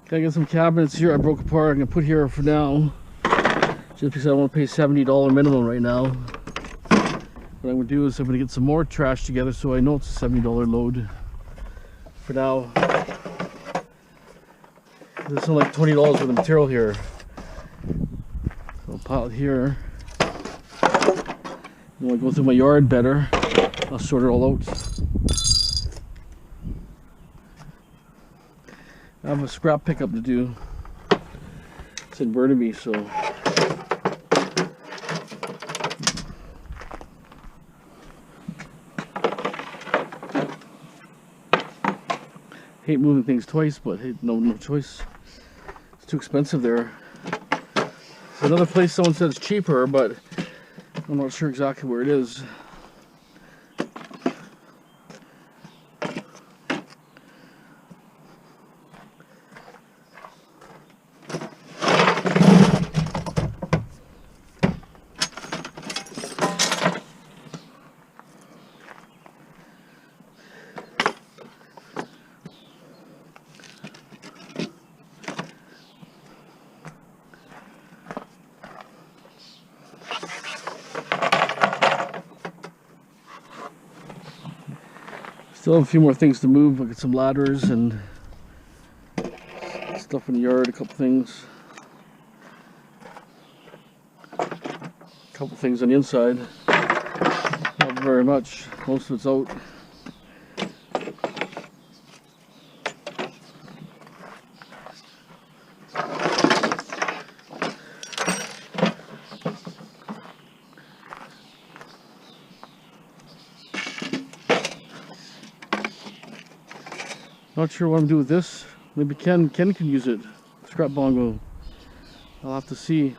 Okay, I got some cabinets here I broke apart. I'm gonna put here for now, just because I don't want to pay $70 minimum right now. What I'm gonna do is I'm gonna get some more trash together so I know it's a $70 load. For now, there's something like $20 worth of material here. So I'll pile it here. When I go through my yard better, I'll sort it all out. I have a scrap pickup to do. It's in Blvd, so hate moving things twice, but hey, no choice. It's too expensive there. There's another place someone said it's cheaper, but I'm not sure exactly where it is. Still have a few more things to move. Look at some ladders and stuff in the yard, a couple things. A couple things on the inside. Not very much. Most of it's out. Not sure what I'm doing with this. Maybe Ken can use it. Scrap bongo. I'll have to see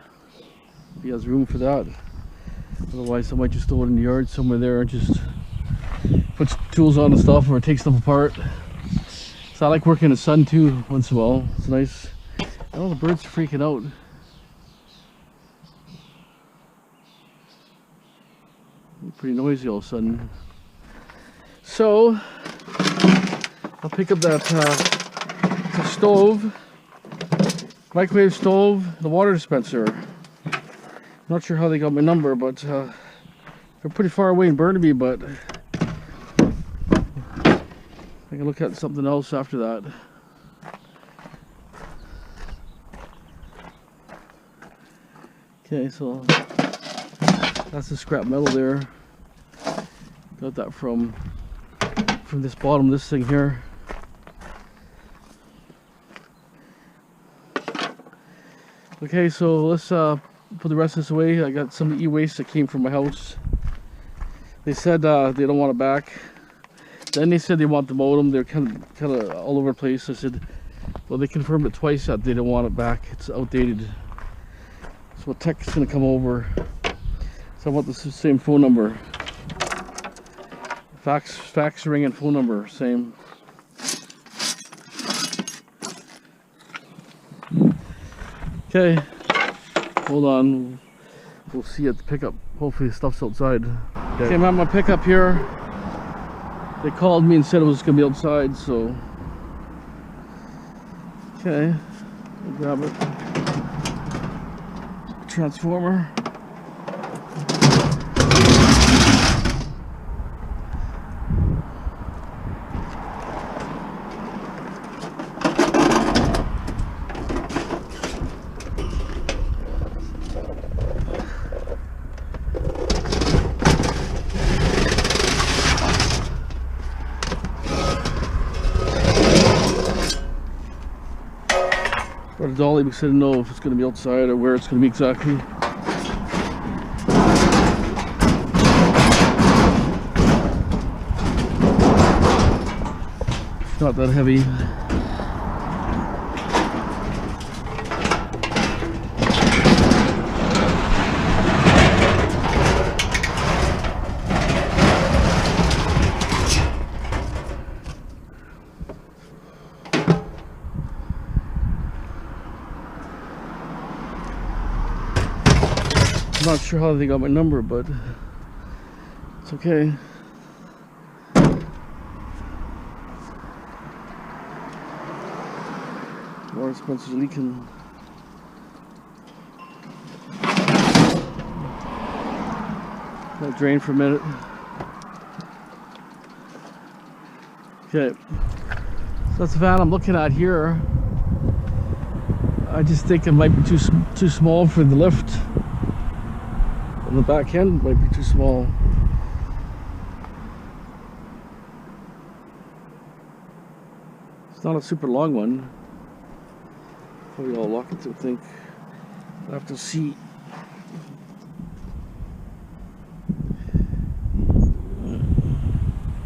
if he has room for that. Otherwise I might just throw it in the yard somewhere there and just put tools on and stuff, or take stuff apart. So I like working in the sun too once in a while. It's nice. Oh, the birds are freaking out. Pretty noisy all of a sudden. So I'll pick up that the stove, microwave stove, the water dispenser. Not sure how they got my number, but they're pretty far away in Blvd, but I can look at something else after that. Okay, so that's the scrap metal there. Got that from this bottom, this thing here. Okay, so let's put the rest of this away. I got some e-waste that came from my house. They said they don't want it back. Then they said they want the modem. They're kind of all over the place. I said, well, they confirmed it twice that they don't want it back. It's outdated. So a tech's gonna come over. So I want the same phone number. Fax ring and phone number, same. Okay, hold on. We'll see at the pickup. Hopefully the stuff's outside. Okay, I'm at my pickup here. They called me and said it was gonna be outside, so okay, I'll grab it. Transformer. Got a dolly because I didn't know if it's going to be outside or where it's going to be exactly. It's not that heavy. I'm not sure how they got my number, but it's okay. More expensive leaking. I'll drain for a minute. Okay, so that's the van I'm looking at here. I just think it might be too small for the lift. And the back end might be too small. It's not a super long one. Probably all lock it to think. I have to see.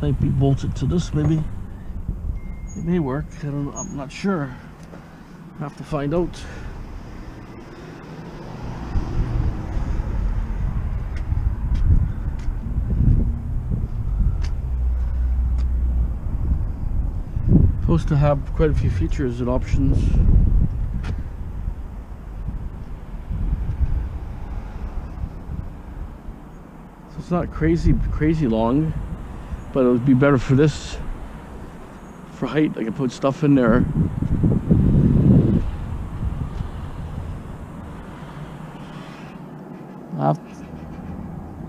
Might be bolted to this, maybe. It may work. I don't know. I'm not sure. I have to find out. Supposed to have quite a few features and options. So it's not crazy long, but it would be better for this, for height. I can put stuff in there.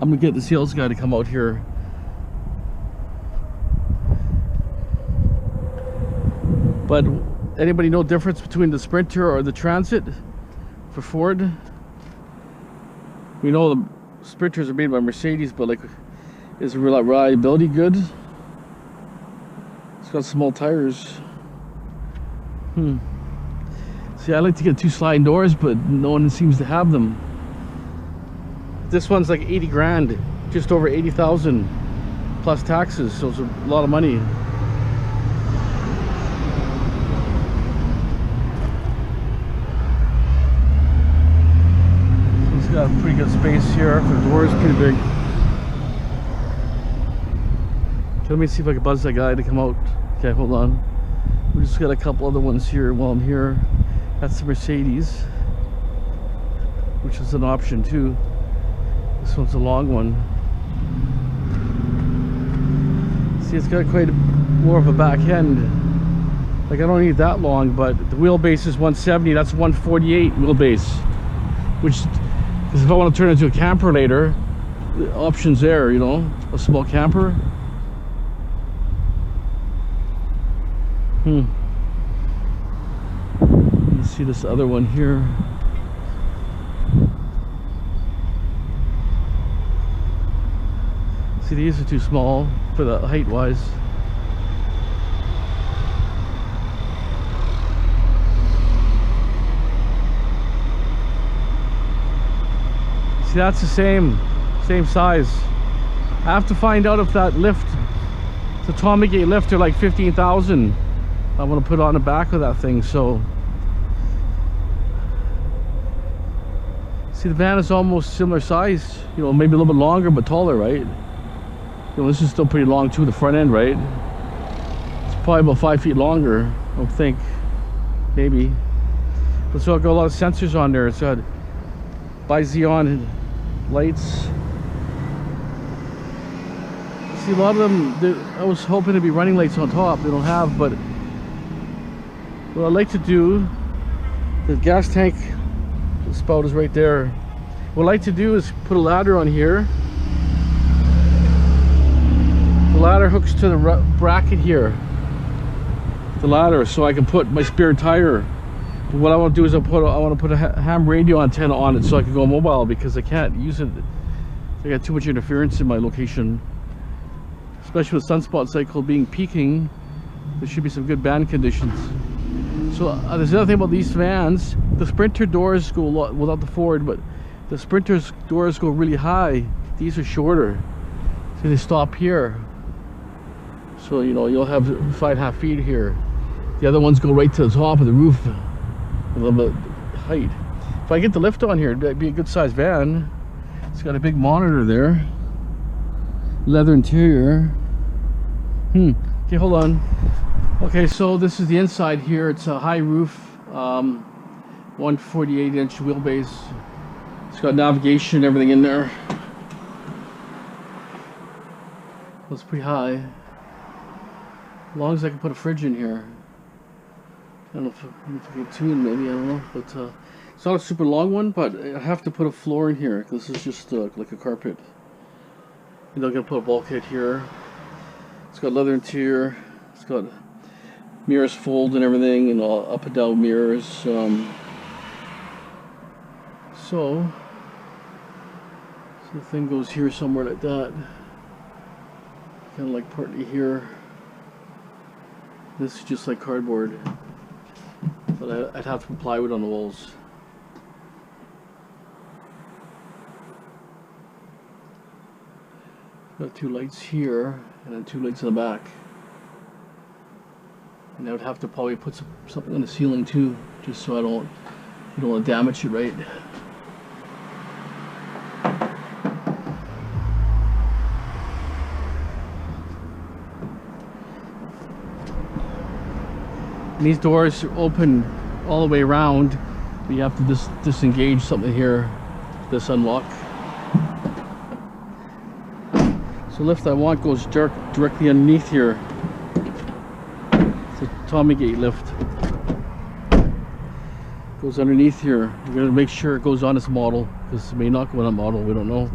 I'm gonna get the sales guy to come out here. But anybody know the difference between the Sprinter or the Transit for Ford? We know the Sprinters are made by Mercedes, but like, is the reliability good? It's got small tires. See, I like to get 2 sliding doors, but no one seems to have them. This one's like 80 grand, just over 80,000 plus taxes, so it's a lot of money. It's got a pretty good space here. The door is pretty big. Okay, let me see if I can buzz that guy to come out. Okay, hold on. We just got a couple other ones here while I'm here. That's the Mercedes, which is an option too. This one's a long one. See, it's got quite more of a back end. Like, I don't need that long, but the wheelbase is 170. That's 148 wheelbase. Which, because if I want to turn it into a camper later, the option's there, you know, a small camper. Let's see this other one here. See, these are too small for the height wise. See, that's the same size. I have to find out if that lift, the Tommy Gate lift, are like 15,000. I want to put on the back of that thing. So see, the van is almost similar size, you know, maybe a little bit longer but taller, right? You know, this is still pretty long too, the front end, right? It's probably about 5 feet longer, I would think, maybe. But so I've got a lot of sensors on there. It's got bi-xenon lights. See, a lot of them, I was hoping to be running lights on top. They don't have, but what I'd like to do, the gas tank spout is right there. What I'd like to do is put a ladder on here. The ladder hooks to the bracket here. The ladder, so I can put my spare tire. But what I want to do is I want to put a ham radio antenna on it so I can go mobile, because I can't use it. I got too much interference in my location, especially with sunspot cycle being peaking. There should be some good band conditions. So there's another thing about these vans. The Sprinter doors go a lot, well, not the Ford, but the Sprinter's doors go really high. These are shorter, so they stop here. So, you know, you'll have 5.5 feet here. The other ones go right to the top of the roof, a little bit height. If I get the lift on here, that'd be a good sized van. It's got a big monitor there. Leather interior. Okay, hold on. Okay, so this is the inside here. It's a high roof, 148-inch wheelbase. It's got navigation and everything in there. It's pretty high. As long as I can put a fridge in here. don't know if I get two in, maybe, I don't know. But it's not a super long one, but I have to put a floor in here. This is just like a carpet. And I'm going to put a bulkhead here. It's got leather interior. It's got mirrors fold and everything, and all up and down mirrors. So the thing goes here somewhere like that. Kind of like partly here. This is just like cardboard. But I'd have to put plywood on the walls. Got two lights here, and then two lights in the back. And I would have to probably put something on the ceiling too, just so you don't want to damage it, right? And these doors open all the way around, but you have to disengage something here, this unlock. So the lift I want goes directly underneath here. It's a Tommy gate lift. Goes underneath here. We're going to make sure it goes on this model, because it may not go on a model, we don't know.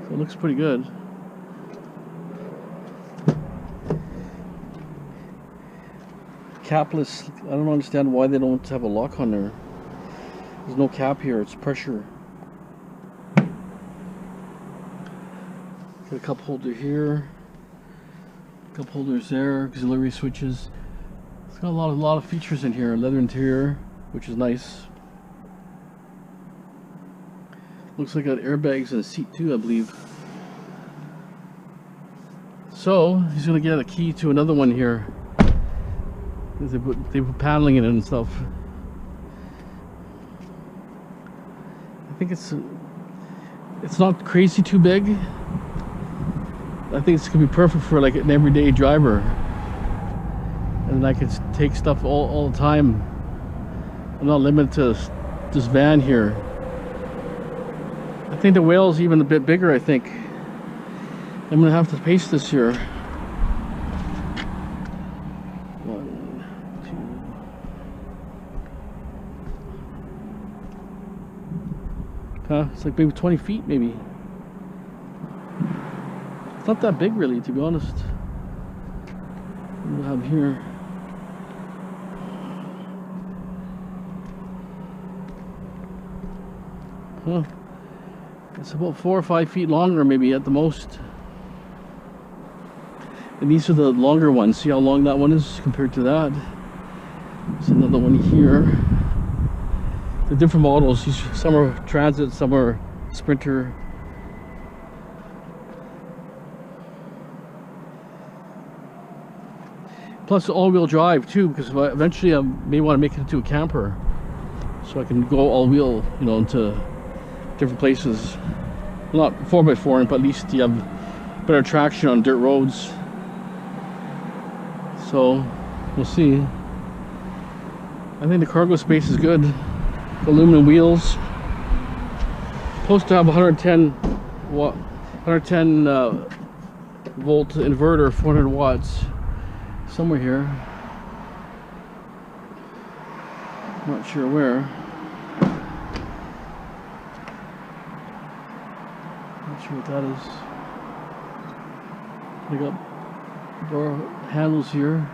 So it looks pretty good. Capless. I don't understand why they don't have a lock on there. There's no cap here, it's pressure. Got a cup holder here, cup holders there, auxiliary switches. It's got a lot of features in here. Leather interior, which is nice. Looks like got airbags in the seat too, I believe. So he's gonna get a key to another one here. They put paneling in it and stuff. I think it's not crazy too big. I think it's gonna be perfect for like an everyday driver, and I can take stuff all the time. I'm not limited to this van here. I think the whale's even a bit bigger. I think I'm gonna have to paste this here. It's like maybe 20 feet, maybe. It's not that big, really, to be honest. What do we have here? Huh. It's about 4 or 5 feet longer, maybe, at the most. And these are the longer ones. See how long that one is compared to that? There's another one here. The different models, some are Transit, some are Sprinter. Plus all-wheel drive too, because eventually I may want to make it into a camper, so I can go all-wheel, you know, into different places. Not 4x4, but at least you have better traction on dirt roads. So we'll see. I think the cargo space is good. Aluminum wheels. Supposed to have 110 volt inverter, 400 watts. Somewhere here. Not sure where. Not sure what that is. They got door handles here.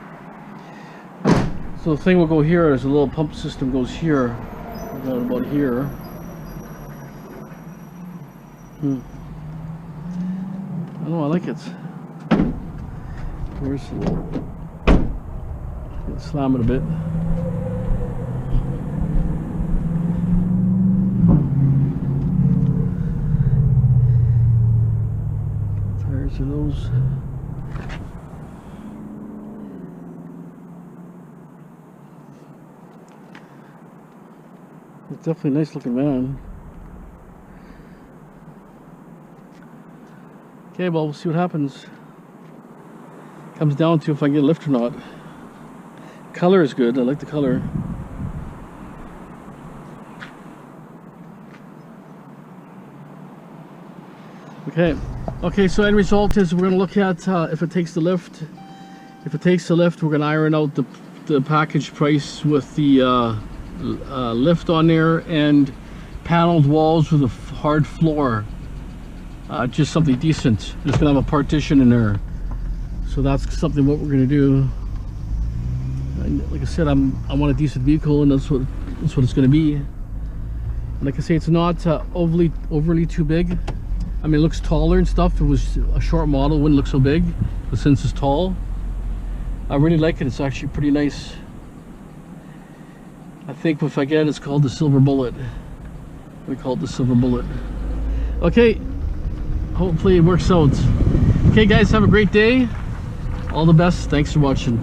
So the thing will go here. There's a little pump system goes here. About here. I don't know, I like it. Where's the little... Slam it a bit. Tires are those. It's definitely a nice looking van. Okay, well, we'll see what happens. Comes down to if I can get a lift or not. Color is good, I like the color. Okay, so end result is we're going to look at if it takes the lift. If it takes the lift, we're going to iron out the package price with the lift on there and paneled walls with a hard floor. Just something decent. Just going to have a partition in there. So that's something what we're going to do. And like I said, I want a decent vehicle, and that's what it's going to be. And like I say, it's not overly too big. I mean, it looks taller and stuff. If it was a short model, it wouldn't look so big, but since it's tall, I really like it. It's actually pretty nice. I think if I get it, it's called the Silver Bullet. We call it the Silver Bullet. Okay, hopefully it works out. Okay guys, have a great day. All the best. Thanks for watching.